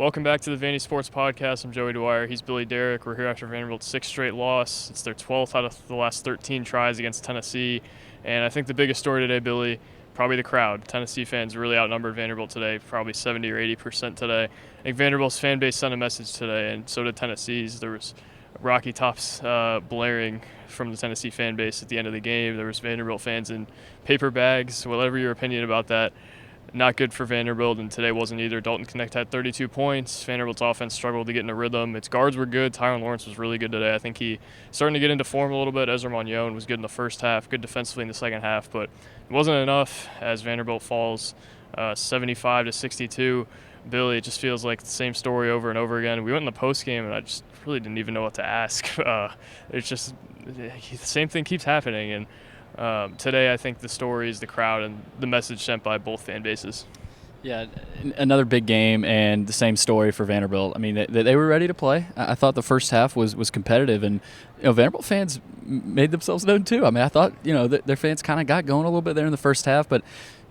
Welcome back to the Vandy Sports Podcast. I'm Joey Dwyer. He's Billy Derrick. We're here after Vanderbilt's sixth straight loss. It's their 12th out of the last 13 tries against Tennessee. And I think the biggest story today, Billy, probably the crowd. Tennessee fans really outnumbered Vanderbilt today, probably 70 or 80% today. I think Vanderbilt's fan base sent a message today, and so did Tennessee's. There was Rocky Tops blaring from the Tennessee fan base at the end of the game. There was Vanderbilt fans in paper bags. Whatever your opinion about that, not good for Vanderbilt, and today wasn't either. Dalton Connect had 32 points. Vanderbilt's offense struggled to get in a rhythm. Its guards were good. Tyron Lawrence was really good today. I think he starting to get into form a little bit. Ezra Manjon was good in the first half, good defensively in the second half, but it wasn't enough as Vanderbilt falls 75 to 62. Billy, it just feels like the same story over and over again. We went in the post game, and I just really didn't even know what to ask. It's just the same thing keeps happening, and today, I think the story is the crowd and the message sent by both fan bases. Yeah, another big game and the same story for Vanderbilt. I mean, they were ready to play. I thought the first half was competitive, and Vanderbilt fans made themselves known too. I mean, I thought their fans kind of got going a little bit there in the first half, but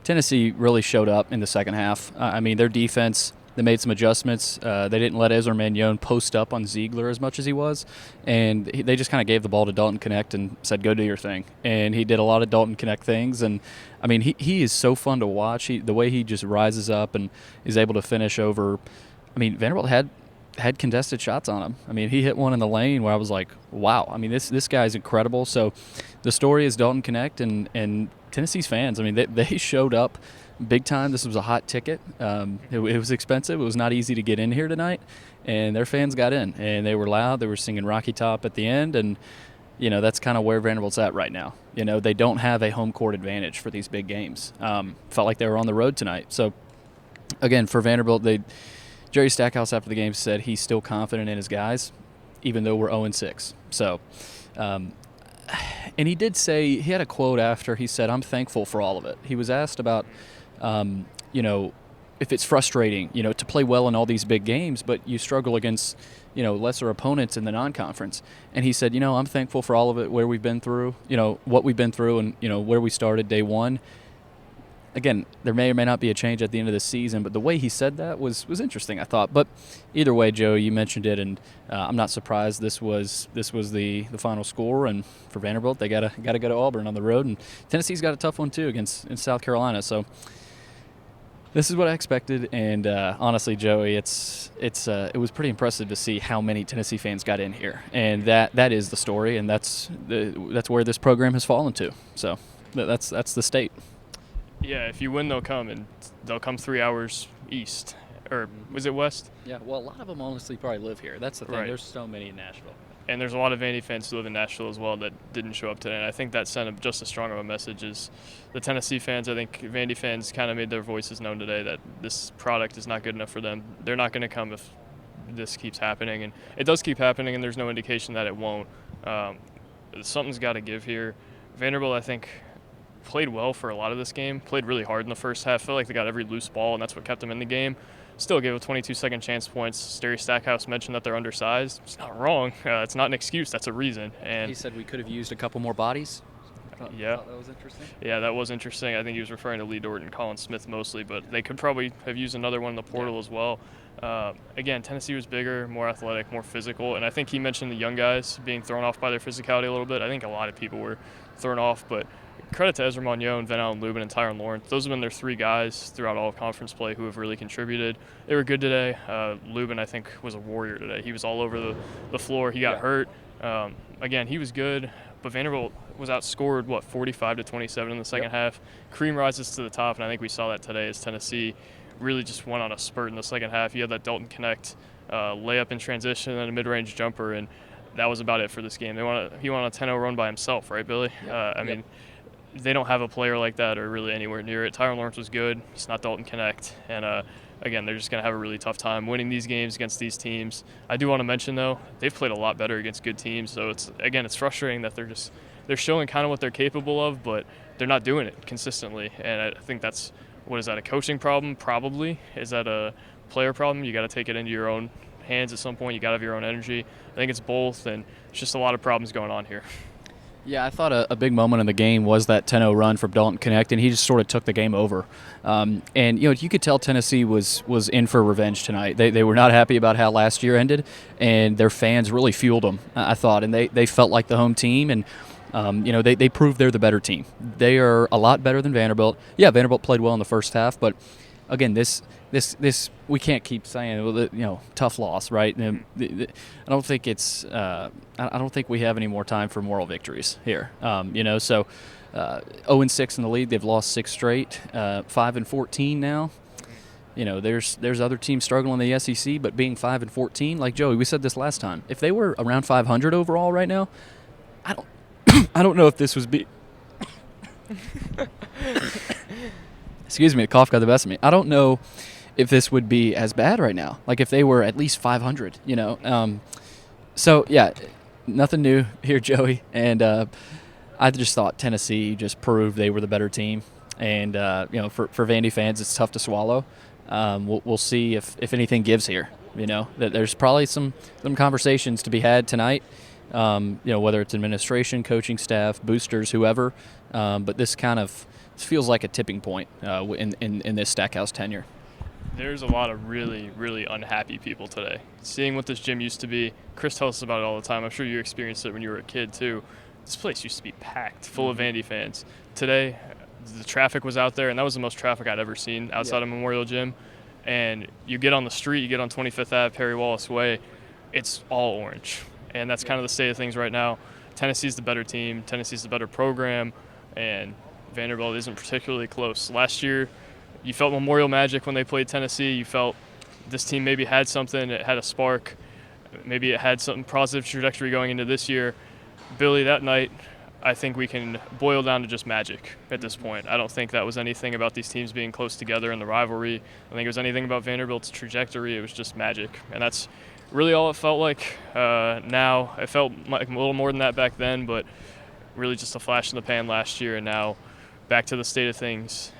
Tennessee really showed up in the second half. I mean, their defense. They made some adjustments. They didn't let Ezra Manjon post up on Ziegler as much as he was, and they just kind of gave the ball to Dalton Connect and said, "Go do your thing." And he did a lot of Dalton Connect things, and I mean, he is so fun to watch. The way he just rises up and is able to finish over. I mean, Vanderbilt had contested shots on him. I mean, he hit one in the lane where I was like, "Wow!" I mean, this guy's incredible. So, the story is Dalton Connect and Tennessee's fans. I mean, they showed up big time. This was a hot ticket. It was expensive. It was not easy to get in here tonight, and their fans got in, and they were loud. They were singing Rocky Top at the end, and that's kind of where Vanderbilt's at right now. They don't have a home court advantage for these big games. Felt like they were on the road tonight. So again, for Vanderbilt, Jerry Stackhouse after the game said he's still confident in his guys, even though we're 0-6. So. And he did say, he had a quote after, he said, "I'm thankful for all of it." He was asked about, if it's frustrating, to play well in all these big games, but you struggle against, lesser opponents in the non-conference. And he said, I'm thankful for all of it, where we've been through, what we've been through and, where we started day one. Again, there may or may not be a change at the end of the season, but the way he said that was interesting, I thought. But either way, Joe, you mentioned it, and I'm not surprised this was the final score. And for Vanderbilt, they gotta go to Auburn on the road, and Tennessee's got a tough one too in South Carolina. So this is what I expected, and honestly, Joey, it was pretty impressive to see how many Tennessee fans got in here, and that is the story, and that's where this program has fallen to. So that's the state. Yeah, if you win, they'll come, and they'll come 3 hours east. Or was it west? Yeah, well, a lot of them honestly probably live here. That's the thing. Right. There's so many in Nashville. And there's a lot of Vandy fans who live in Nashville as well that didn't show up today. And I think that sent just as strong of a message as the Tennessee fans. I think Vandy fans kind of made their voices known today that this product is not good enough for them. They're not going to come if this keeps happening. And it does keep happening, and there's no indication that it won't. Something's got to give here. Vanderbilt, I think, played well for a lot of this game, played really hard in the first half. Felt like they got every loose ball, and that's what kept them in the game. Still gave a 22-second chance points. Jerry Stackhouse mentioned that they're undersized. It's not wrong. It's not an excuse. That's a reason. And he said we could have used a couple more bodies. Yeah. Thought that was interesting. Yeah, that was interesting. I think he was referring to Lee Dort and Colin Smith mostly, but they could probably have used another one in the portal as well. Again, Tennessee was bigger, more athletic, more physical, and I think he mentioned the young guys being thrown off by their physicality a little bit. I think a lot of people were thrown off, but credit to Ezra Manjon, Van Allen Lubin, and Tyron Lawrence. Those have been their three guys throughout all of conference play who have really contributed. They were good today. Lubin, I think, was a warrior today. He was all over the floor. He got hurt. Again, he was good, but Vanderbilt was outscored, 45-27 in the second half. Cream rises to the top, and I think we saw that today as Tennessee really just went on a spurt in the second half. You had that Dalton Connect layup in transition and a mid-range jumper, and that was about it for this game. He went on a 10-0 run by himself, right, Billy? I mean, they don't have a player like that or really anywhere near it. Tyron Lawrence was good. He's not Dalton Connect. And, again, they're just going to have a really tough time winning these games against these teams. I do want to mention, though, they've played a lot better against good teams. So, it's frustrating that they're showing kind of what they're capable of, but they're not doing it consistently. And I think is that a coaching problem? Probably. Is that a player problem? You got to take it into your own hands at some point. You got to have your own energy. I think it's both, and it's just a lot of problems going on here. Yeah, I thought a big moment in the game was that 10-0 run from Dalton Connect, and he just sort of took the game over. And you could tell Tennessee was in for revenge tonight. They were not happy about how last year ended, and their fans really fueled them, I thought, and they felt like the home team, and they proved they're the better team. They are a lot better than Vanderbilt. Yeah, Vanderbilt played well in the first half, but again, this we can't keep saying, well, tough loss, right? And I don't think it's I don't think we have any more time for moral victories here. So 0-6 in the league, they've lost 6 straight, 5-14 now. There's other teams struggling in the SEC, but being 5-14, like Joey, we said this last time, if they were around 500 overall right now, I don't I don't know if this was excuse me, the cough got the best of me. I don't know if this would be as bad right now. Like if they were at least 500, So yeah, nothing new here, Joey. And I just thought Tennessee just proved they were the better team. And for Vandy fans, it's tough to swallow. We'll see if anything gives here. That there's probably some conversations to be had tonight. Whether it's administration, coaching staff, boosters, whoever. But this feels like a tipping point in this Stackhouse tenure. There's a lot of really, really unhappy people today. Seeing what this gym used to be, Chris tells us about it all the time. I'm sure you experienced it when you were a kid too. This place used to be packed, full of Vandy fans. Today, the traffic was out there, and that was the most traffic I'd ever seen outside of Memorial Gym. And you get on the street, you get on 25th Ave, Perry Wallace Way, it's all orange. And that's kind of the state of things right now. Tennessee's the better team. Tennessee's the better program. And Vanderbilt isn't particularly close. Last year, you felt Memorial Magic when they played Tennessee. You felt this team maybe had something. It had a spark. Maybe it had some positive trajectory going into this year. Billy, that night, I think we can boil down to just magic at this point. I don't think that was anything about these teams being close together in the rivalry. I don't think it was anything about Vanderbilt's trajectory. It was just magic. And that's really all it felt like now. It felt like a little more than that back then, but really just a flash in the pan last year, and now back to the state of things,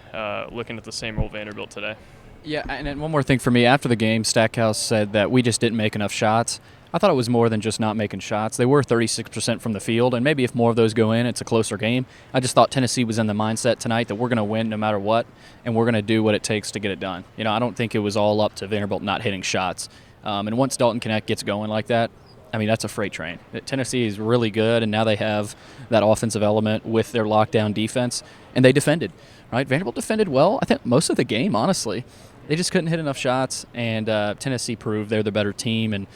looking at the same old Vanderbilt today. Yeah, and then one more thing for me. After the game, Stackhouse said that we just didn't make enough shots. I thought it was more than just not making shots. They were 36% from the field, and maybe if more of those go in, it's a closer game. I just thought Tennessee was in the mindset tonight that we're going to win no matter what, and we're going to do what it takes to get it done. I don't think it was all up to Vanderbilt not hitting shots. And once Dalton Connect gets going like that, that's a freight train. Tennessee is really good, and now they have that offensive element with their lockdown defense, and they defended. Right? Vanderbilt defended well, I think, most of the game, honestly. They just couldn't hit enough shots, and Tennessee proved they're the better team. And,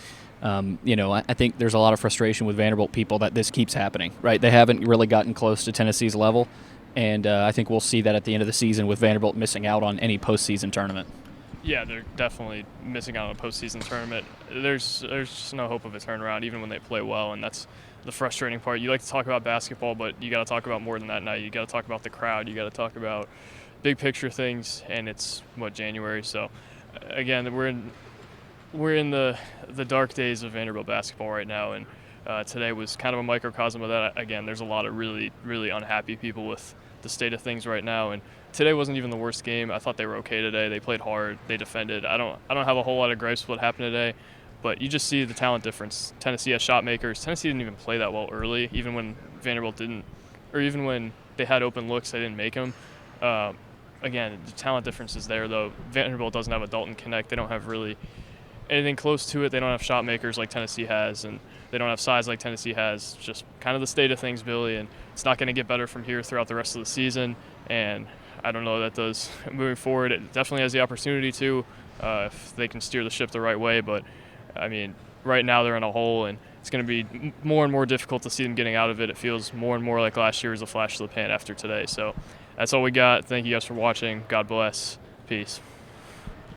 I think there's a lot of frustration with Vanderbilt people that this keeps happening. Right? They haven't really gotten close to Tennessee's level, and I think we'll see that at the end of the season with Vanderbilt missing out on any postseason tournament. Yeah, they're definitely missing out on a postseason tournament. There's just no hope of a turnaround, even when they play well, and that's the frustrating part. You like to talk about basketball, but you got to talk about more than that night. You got to talk about the crowd. You got to talk about big picture things, and it's January. So again, we're in the dark days of Vanderbilt basketball right now, and today was kind of a microcosm of that. Again, there's a lot of really, really unhappy people with the state of things right now, and today wasn't even the worst game. I thought they were okay today. They played hard. They defended. I don't have a whole lot of gripes with what happened today, but you just see the talent difference. Tennessee has shot makers. Tennessee didn't even play that well early, even when Vanderbilt didn't, or even when they had open looks, they didn't make them. Again, the talent difference is there, though. Vanderbilt doesn't have a Dalton Connect. They don't have really anything close to it. They don't have shot makers like Tennessee has, and they don't have size like Tennessee has. Just kind of the state of things, Billy, and it's not going to get better from here throughout the rest of the season. And I don't know that does moving forward. It definitely has the opportunity to if they can steer the ship the right way. But, right now they're in a hole, and it's going to be more and more difficult to see them getting out of it. It feels more and more like last year was a flash of the pan after today. So that's all we got. Thank you guys for watching. God bless. Peace.